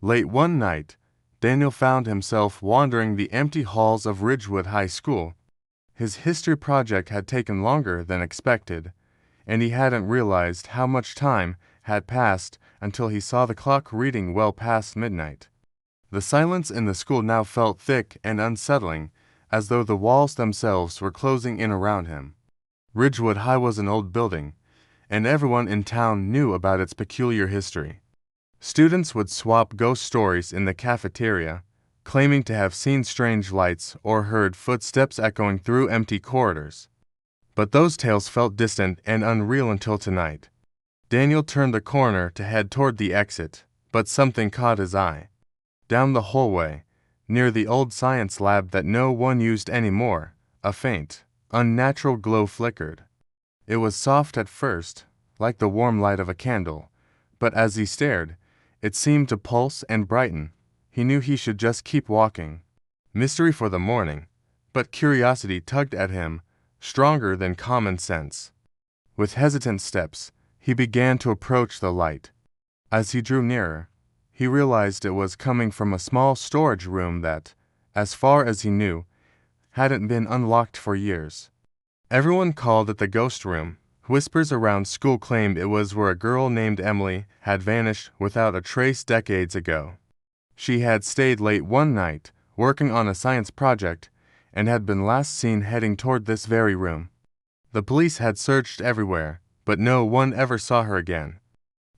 Late one night, Daniel found himself wandering the empty halls of Ridgewood High School. His history project had taken longer than expected, and he hadn't realized how much time had passed until he saw the clock reading well past midnight. The silence in the school now felt thick and unsettling, as though the walls themselves were closing in around him. Ridgewood High was an old building, and everyone in town knew about its peculiar history. Students would swap ghost stories in the cafeteria, claiming to have seen strange lights or heard footsteps echoing through empty corridors. But those tales felt distant and unreal until tonight. Daniel turned the corner to head toward the exit, but something caught his eye. Down the hallway, near the old science lab that no one used anymore, a faint, unnatural glow flickered. It was soft at first, like the warm light of a candle, but as he stared, it seemed to pulse and brighten. He knew he should just keep walking. Mystery for the morning, but curiosity tugged at him, stronger than common sense. With hesitant steps, he began to approach the light. As he drew nearer, he realized it was coming from a small storage room that, as far as he knew, hadn't been unlocked for years. Everyone called it the ghost room. Whispers around school claimed it was where a girl named Emily had vanished without a trace decades ago. She had stayed late one night, working on a science project, and had been last seen heading toward this very room. The police had searched everywhere, but no one ever saw her again.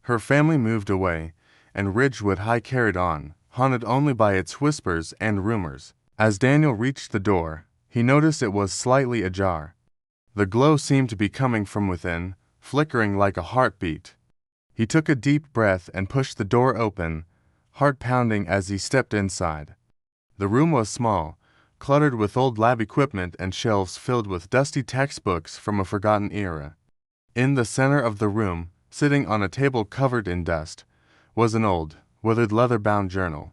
Her family moved away, and Ridgewood High carried on, haunted only by its whispers and rumors. As Daniel reached the door, he noticed it was slightly ajar. The glow seemed to be coming from within, flickering like a heartbeat. He took a deep breath and pushed the door open, heart pounding as he stepped inside. The room was small, cluttered with old lab equipment and shelves filled with dusty textbooks from a forgotten era. In the center of the room, sitting on a table covered in dust, was an old, withered leather-bound journal.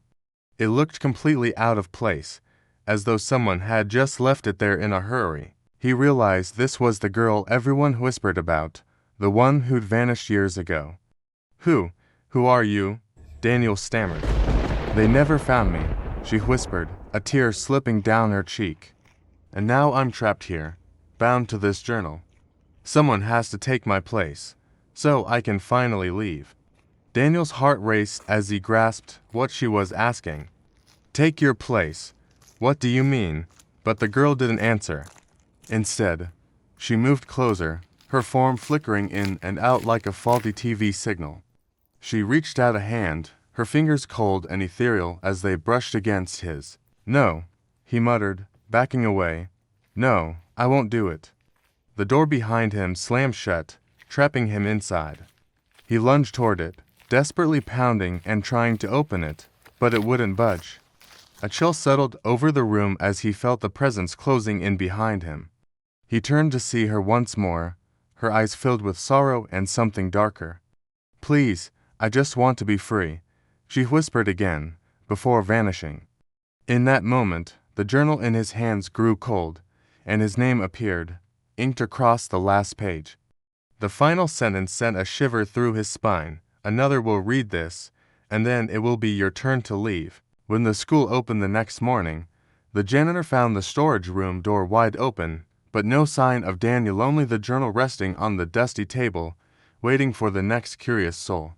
It looked completely out of place, as though someone had just left it there in a hurry. He realized this was the girl everyone whispered about, the one who'd vanished years ago. Who are you?" Daniel stammered. "They never found me," she whispered, a tear slipping down her cheek. "And now I'm trapped here, bound to this journal. Someone has to take my place, so I can finally leave." Daniel's heart raced as he grasped what she was asking. "Take your place? What do you mean?" But the girl didn't answer. Instead, she moved closer, her form flickering in and out like a faulty TV signal. She reached out a hand, her fingers cold and ethereal as they brushed against his. "No," he muttered, backing away. "No, I won't do it." The door behind him slammed shut, trapping him inside. He lunged toward it, desperately pounding and trying to open it, but it wouldn't budge. A chill settled over the room as he felt the presence closing in behind him. He turned to see her once more, her eyes filled with sorrow and something darker. "Please, I just want to be free," she whispered again, before vanishing. In that moment, the journal in his hands grew cold, and his name appeared, inked across the last page. The final sentence sent a shiver through his spine. "Another will read this, and then it will be your turn to leave." When the school opened the next morning, the janitor found the storage room door wide open, but no sign of Daniel, only the journal resting on the dusty table, waiting for the next curious soul.